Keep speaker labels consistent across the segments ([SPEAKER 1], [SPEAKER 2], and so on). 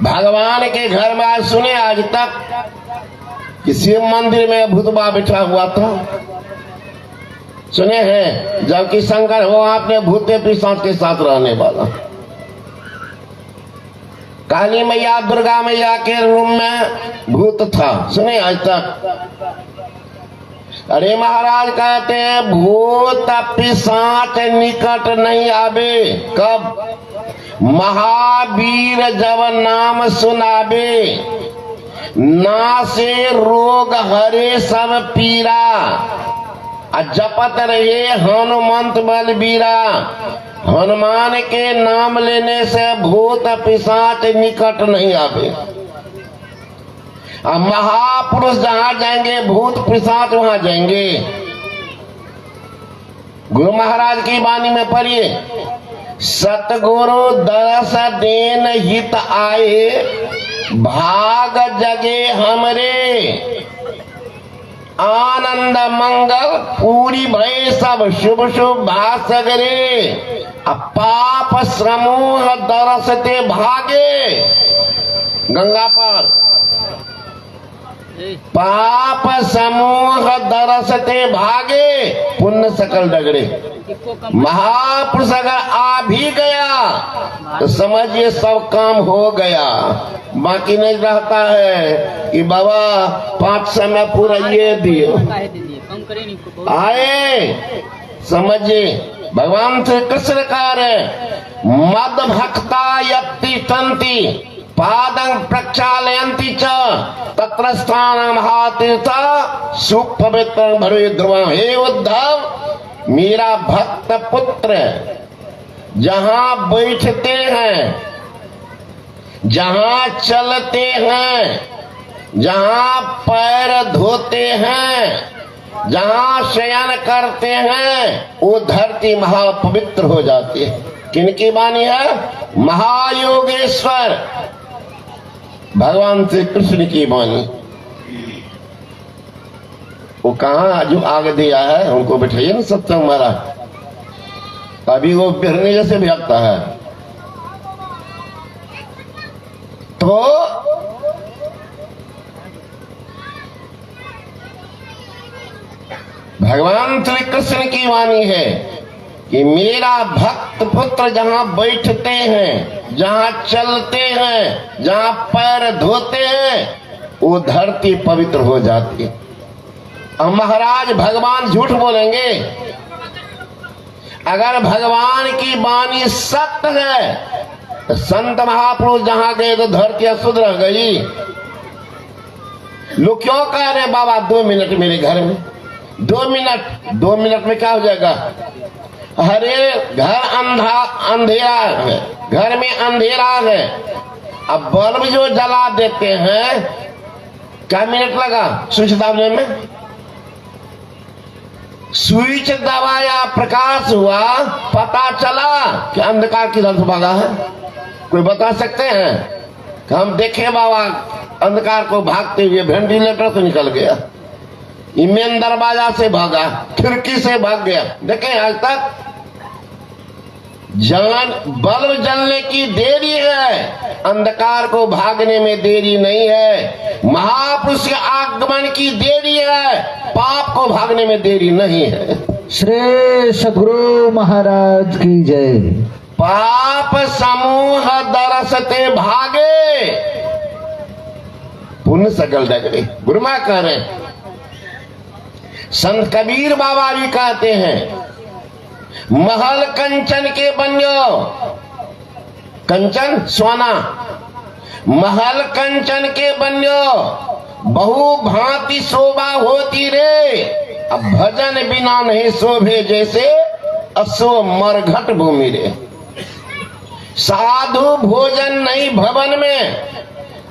[SPEAKER 1] भगवान के घर में आज सुने आज तक कि शिव मंदिर में भूतबा बैठा हुआ था? सुने हैं? जबकि शंकर हो आपने भूते पिशाच के साथ रहने वाला। काली मैया दुर्गा मैया के रूम में भूत था, सुने आज तक? अरे महाराज कहते हैं भूत पिशाच निकट नहीं आवे। कब? महावीर जब नाम सुनावे, नासे रोग हरे सब पीरा, जपत रहे हनुमंत बलबीरा। हनुमान के नाम लेने से भूत पिशाच निकट नहीं आवे। अब महापुरुष जहां जाएंगे भूत पिशाच वहां जाएंगे। गुरु महाराज की वाणी में पढ़िए, सतगुरु दरस देन हित आए, भाग जगे हमरे, आनंद मंगल पूरी भय सब शुभ शुभ भासगरे, पाप समूह दरसते भागे। गंगा पर पाप समूह दरसते भागे, पुण्य सकल डगरे। महापुरुष अगर आ भी गया तो समझिए सब काम हो गया। बाकी नहीं रहता है कि बाबा 500 में पूरा ये दिए आए। समझिए भगवान श्री कृष्ण कह रहे मद भक्ता यत्ति तंती पादं प्रक्षालयन्ति च तत्र स्थानं महातीर्थ सुपवित्र भरे ध्रुवं। हे उद्धव, मेरा भक्त पुत्र जहां बैठते हैं, जहां चलते हैं, जहां पैर धोते हैं, जहां शयन करते हैं, वो धरती महापवित्र हो जाती है। किनकी वाणी है? महायोगेश्वर भगवान श्री कृष्ण की वाणी। वो कहाँ जो आगे दिया है उनको बैठाइए ना सत्संग हमारा। अभी वो बिहरने जैसे भगता है। तो भगवान श्री कृष्ण की वाणी है कि मेरा भक्त पुत्र जहां बैठते हैं, जहां चलते हैं, जहां पैर धोते हैं, वो धरती पवित्र हो जाती है। अब महाराज भगवान झूठ बोलेंगे? अगर भगवान की वाणी सत्य है तो संत महापुरुष जहां गए तो धरती अशुद्ध रह गई। लोग क्यों कह रहे बाबा 2 मिनट मेरे घर में? 2 मिनट में क्या हो जाएगा? अरे घर अंधेरा है, घर में अंधेरा है। अब बल्ब जो जला देते हैं, क्या मिनट लगा स्विच दबाने में? स्विच दबाया, प्रकाश हुआ, पता चला कि अंधकार किधर से भागा है। कोई बता सकते हैं? कि हम देखे बाबा अंधकार को भागते हुए वेंटिलेटर से निकल गया, मेन दरवाजा से भागा, खिड़की से भाग गया। देखें आज तक? जान बल्ब जलने की देरी है, अंधकार को भागने में देरी नहीं है। महापुरुष के आगमन की देरी है, पाप को भागने में देरी नहीं है।
[SPEAKER 2] श्री सद्गुरु महाराज की जय।
[SPEAKER 1] पाप समूह दरसते भागे, पुण्य सकल डगरे। गुरुमा कह रहे, संत कबीर बाबा भी कहते हैं महल कंचन के बन्यो। कंचन सोना, महल कंचन के बन्यो, बहु भांति शोभा होती रे। अब भजन बिना नहीं शोभे, जैसे असो मरघट भूमि रे। साधु भोजन नहीं भवन में,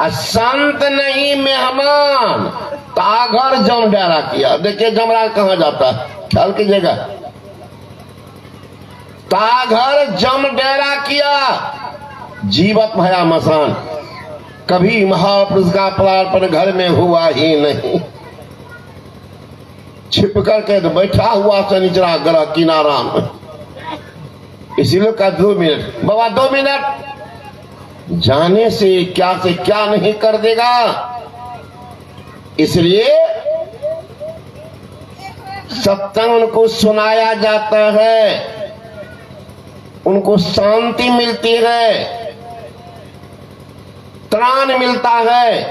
[SPEAKER 1] संत नहीं मेहमान, ताघर जम डेरा किया। देखिए जमराज कहाँ जाता है, ख्याल कीजिएगा। ताघर जम डेरा किया, जीवत भया मसान। कभी महापुरुष का पदार्पण घर में हुआ ही नहीं। छिप करके तो बैठा हुआ शनिचरा ग्रह किनारा में। इसीलिए का 2 मिनट बाबा, 2 मिनट जाने से क्या नहीं कर देगा। इसलिए सत्संग उनको सुनाया जाता है, उनको शांति मिलती है, त्राण मिलता है।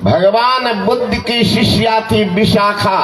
[SPEAKER 1] भगवान बुद्ध की शिष्या थी विशाखा।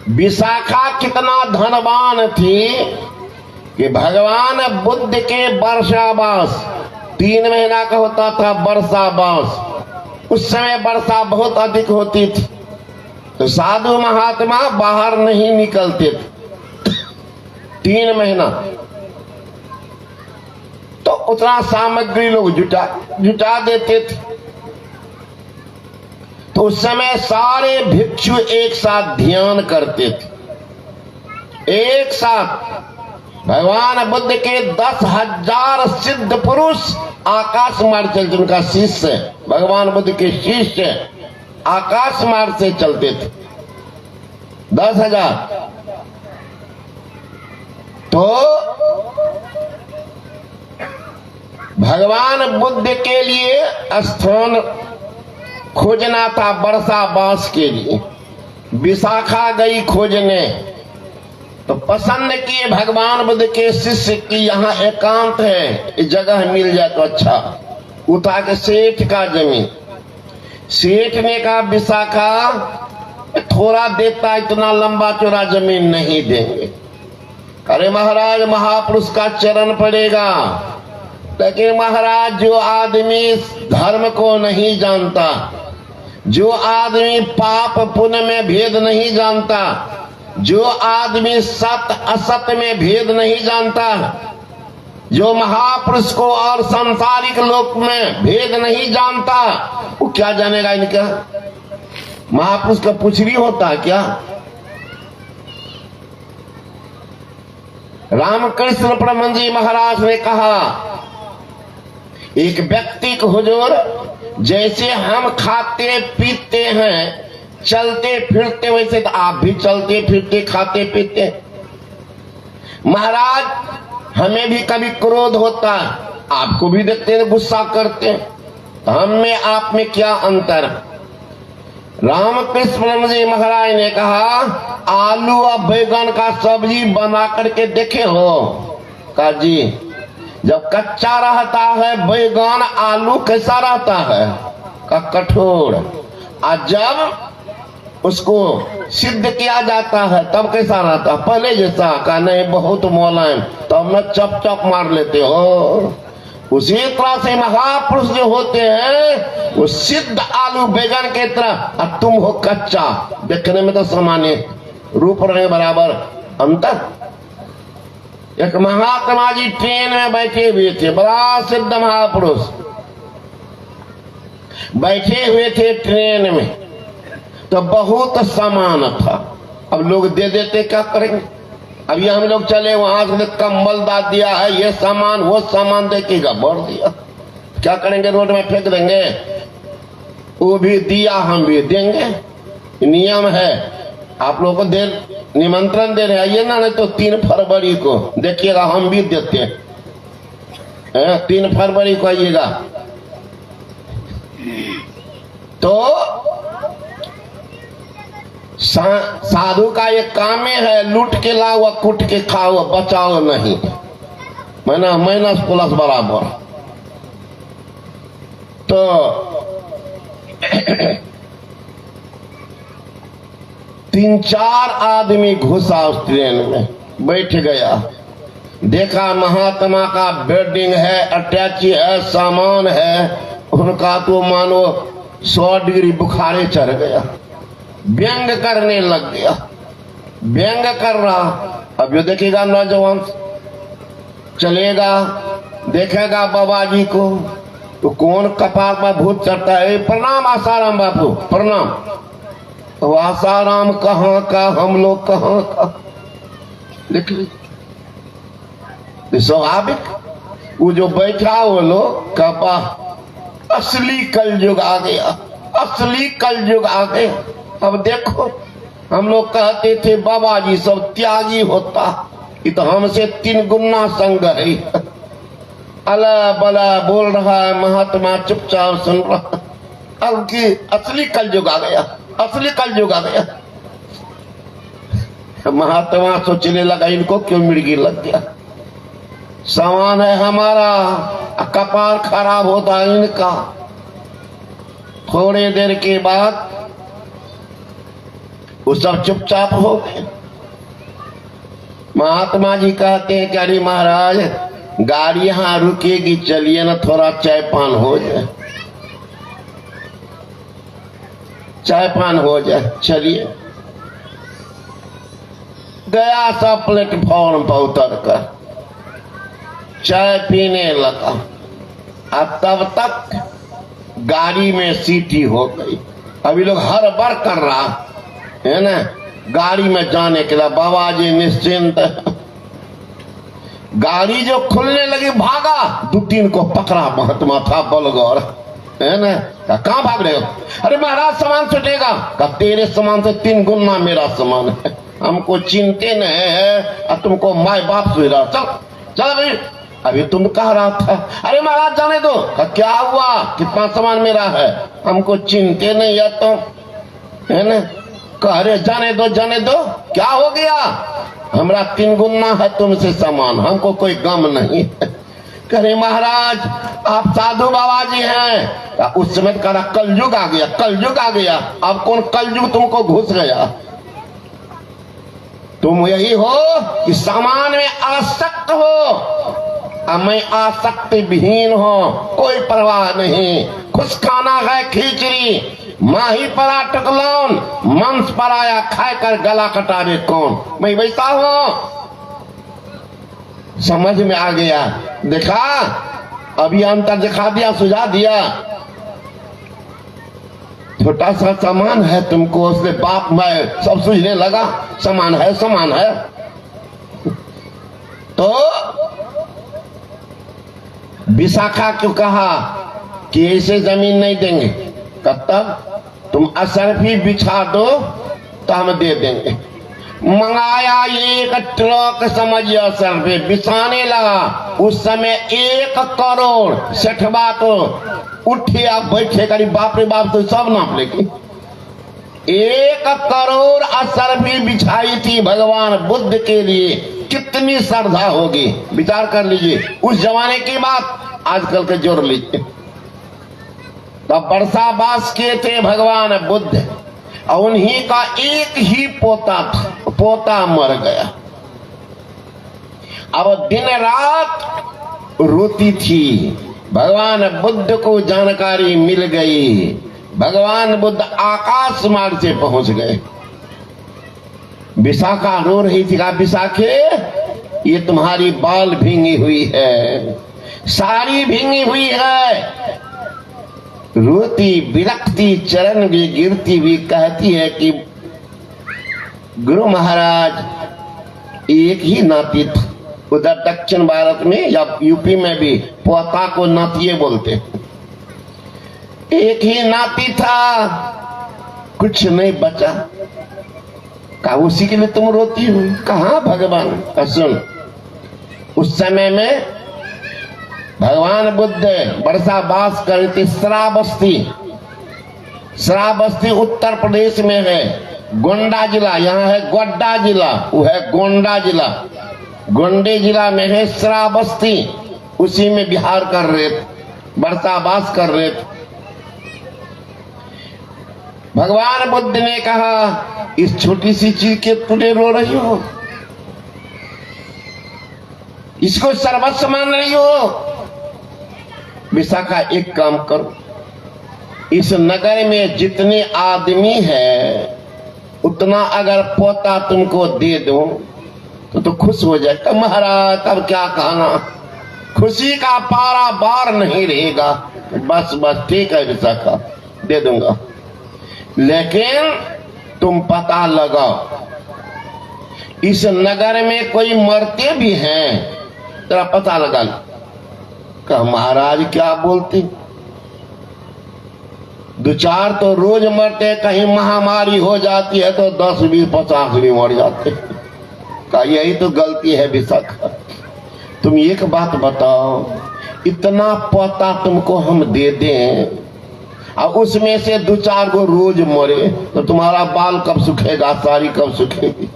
[SPEAKER 1] विशाखा कितना धनवान थी कि भगवान बुद्ध के वर्षावास 3 महीना का होता था वर्षावास। उस समय वर्षा बहुत अधिक होती थी तो साधु महात्मा बाहर नहीं निकलते थे 3 महीना। तो उतना सामग्री लोग जुटा देते थे। तो उस समय सारे भिक्षु एक साथ ध्यान करते थे। एक साथ भगवान बुद्ध के 10,000 सिद्ध पुरुष आकाश मार्ग चलते, उनका शिष्य भगवान बुद्ध के शिष्य आकाश मार्ग से चलते थे 10,000। तो भगवान बुद्ध के लिए स्थान खोजना था वर्षावास के लिए। विशाखा गई खोजने तो पसंद किए भगवान बुद्ध के शिष्य की यहाँ एकांत है, इस जगह मिल जाए तो अच्छा। उठा के सेठ का जमीन। सेठ ने कहा विशाखा थोड़ा देता, इतना लंबा चौड़ा जमीन नहीं देंगे। अरे महाराज महापुरुष का चरण पड़ेगा। लेकिन महाराज जो आदमी धर्म को नहीं जानता, जो आदमी पाप पुण्य में भेद नहीं जानता, जो आदमी सत्य असत्य में भेद नहीं जानता, जो महापुरुष को और सांसारिक लोक में भेद नहीं जानता, वो क्या जानेगा इनका? महापुरुष का पुछरी होता है क्या? रामकृष्ण परमहंस जी महाराज ने कहा एक व्यक्ति को हुजूर जैसे हम खाते पीते हैं चलते फिरते वैसे तो आप भी चलते फिरते खाते पीते। महाराज हमें भी कभी क्रोध होता, आपको भी देखते हैं गुस्सा करते, तो हम में आप में क्या अंतर? रामकृष्ण जी महाराज ने कहा आलू और बैगन का सब्जी बना करके देखे हो? कहा जी। जब कच्चा रहता है बैगन आलू कैसा रहता है? का कठोर। और जब उसको सिद्ध किया जाता है तब कैसा रहता है? पहले जैसा। का नहीं बहुत मुलायम, तब न चप चप मार लेते हो। उसी तरह से महापुरुष जो होते हैं वो सिद्ध आलू बैगन के तरह, और तुम हो कच्चा। देखने में तो सामान्य रूप रहे बराबर अंतर। एक महात्मा जी ट्रेन में बैठे हुए थे, बड़ा सिद्ध महापुरुष बैठे हुए थे ट्रेन में, तो बहुत सामान था। अब लोग दे देते, क्या करेंगे? अभी हम लोग चले वहां से कंबल दाद दिया है, ये सामान वो सामान देखेगा भर दिया, क्या करेंगे? रोड में फेंक देंगे? वो भी दिया हम भी देंगे, नियम है। आप लोगों को दे निमंत्रण दे रहे आइए ना, नहीं तो 3 फरवरी को देखिएगा हम भी देते हैं। 3 फरवरी को आइएगा। तो साधु का ये काम है लूट के लाओ कुट के खाओ, बचाओ नहीं, माइनस प्लस बराबर। तो 3-4 आदमी घुसा उस ट्रेन में, बैठ गया, देखा महात्मा का बेडिंग है, अटैची है, सामान है। उनका तो मानो 100 डिग्री बुखारे चढ़ गया, व्यंग करने लग गया, व्यंग कर रहा। अब जो देखेगा नौजवान चलेगा, देखेगा बाबा जी को, तो कौन कपाल में भूत चढ़ता है? प्रणाम आसाराम बापू, प्रणाम। तो आसाराम कहाँ का, हम लोग कहाँ का? देख ली स्वाभाविक। वो जो बैठा वो लोग कपा, असली कलयुग आ गया, असली कलयुग आ गया। अब देखो हम लोग कहते थे बाबा जी सब त्यागी होता, ये तो हमसे 3 गुना संग है। अला बला बोल रहा है, महात्मा चुपचाप सुन रहा। अब की असली कलयुग आ गया, असली कलयुग आ गया। महात्मा सोचने लगा इनको क्यों मिर्गी लग गया, सामान है हमारा, कपार खराब होता है इनका। थोड़ी देर के बाद वो सब चुपचाप हो गए। महात्मा जी कहते हैं कि अरे महाराज गाड़ी यहां रुकेगी, चलिए ना थोड़ा चाय पान हो जाए, चाय पान हो जाए। चलिए गया सब प्लेटफॉर्म पर उतर कर चाय पीने लगा। अब तब तक गाड़ी में सीटी हो गई। अभी लोग हर बार कर रहा है ना गाड़ी में जाने के लिए। बाबा जी निश्चिंत। गाड़ी जो खुलने लगी भागा, 2-3 को पकड़ा। महात्मा था बलगौर, है ना। कहाँ भाग रहे हो? अरे महाराज सामान छुटेगा। का तेरे सामान से 3 गुना मेरा सामान है, हमको चिंते नहीं है और तुमको माय बाप से रहा। चल चल अभी तुम कह रहा था। अरे महाराज जाने दो। क्या हुआ, कितना सामान मेरा है, हमको चिंते नहीं है तो, है ना। कह रहे जाने दो। क्या हो गया? हमरा 3 गुना है तुमसे सामान, हमको कोई गम नहीं है। करे महाराज आप साधु बाबा जी हैं। उस समय कहा कलयुग आ गया, कलयुग आ गया। अब कौन कलयुग तुमको घुस गया? तुम यही हो कि सामान में आसक्त हो, मैं आसक्ति विहीन हो, कोई परवाह नहीं। खुश खाना है खिचड़ी, माही परा टकलौन, मांस पर आया खाकर गला कटावे कौन। मैं वैसा हूं। समझ में आ गया। देखा अभी अंतर दिखा दिया, सुझा दिया। छोटा सा सामान है तुमको, उसने बाप मैं सब सूझने लगा। सामान है तो विशाखा क्यों कहा कि ऐसे जमीन नहीं देंगे? तब तुम असरफी बिछा दो तो हम दे देंगे। मंगाया 1 ट्रक समझिए असरफी बिछाने लगा। उस समय 1 करोड़ सेठवा तो उठे आप बैठे करी बाप रे बाप, तो सब नाप लेगी। 1 करोड़ असरफी बिछाई थी भगवान बुद्ध के लिए। कितनी श्रद्धा होगी, विचार कर लीजिए। उस जमाने की बात आजकल के जोड़ लीजिए। तब वर्षा बास किए थे भगवान बुद्ध, और उन्हीं का एक ही पोता था, पोता मर गया। अब दिन रात रोती थी। भगवान बुद्ध को जानकारी मिल गई। भगवान बुद्ध आकाश मार्ग से पहुंच गए। विशाखा रो रही थी। कहा विशाखे ये तुम्हारी बाल भींगी हुई है, साड़ी भींगी हुई है। रोती बिलखती चरण भी गिरती हुई कहती है कि गुरु महाराज एक ही नाती था। उधर दक्षिण भारत में या यूपी में भी पोता को नातिये बोलते। एक ही नाती था, कुछ नहीं बचा। कहा उसी के लिए तुम रोती हो? कहा भगवान। सुन, उस समय में भगवान बुद्ध वर्षा बास करती थी श्रावस्ती। श्रावस्ती उत्तर प्रदेश में है, गोंडा जिला। यहाँ है गोड्डा जिला, वो है गोंडा जिला। गोंडे जिला में है श्रावस्ती, उसी में बिहार कर रहे थे, वर्षा बास कर रहे थे। भगवान बुद्ध ने कहा इस छोटी सी चीज के तुझे रो रही हो, इसको सर्वस्व मान रही हो। विशाखा एक काम करो, इस नगर में जितने आदमी है उतना अगर पोता तुमको दे दो तो खुश हो जाए। तो महाराज तब क्या कहना, खुशी का पारा बार नहीं रहेगा। बस बस ठीक है विशाखा, दे दूंगा, लेकिन तुम पता लगाओ इस नगर में कोई मरते भी हैं, तेरा पता लगा लो। कहा महाराज क्या बोलती, 2-4 तो रोज मरते हैं, कहीं महामारी हो जाती है तो 10, 20, 50 भी मर जाते। कहा यही तो गलती है विशाखा। तुम एक बात बताओ, इतना पता तुमको हम दे दें और उसमें से 2-4 गो रोज मरे तो तुम्हारा बाल कब सूखेगा, साड़ी कब सूखेगी?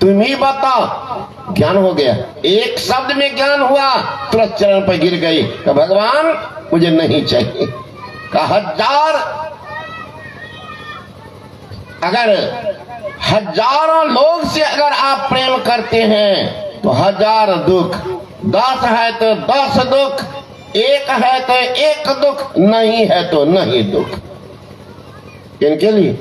[SPEAKER 1] तुम ही बताओ। ज्ञान हो गया, एक शब्द में ज्ञान हुआ, तुरंत चरण पर गिर गई कि भगवान मुझे नहीं चाहिए। का अगर हजारों लोग से अगर आप प्रेम करते हैं तो 1000 दुख, 10 है तो 10 दुख, 1 है तो 1 दुख, नहीं है तो नहीं दुख। इनके लिए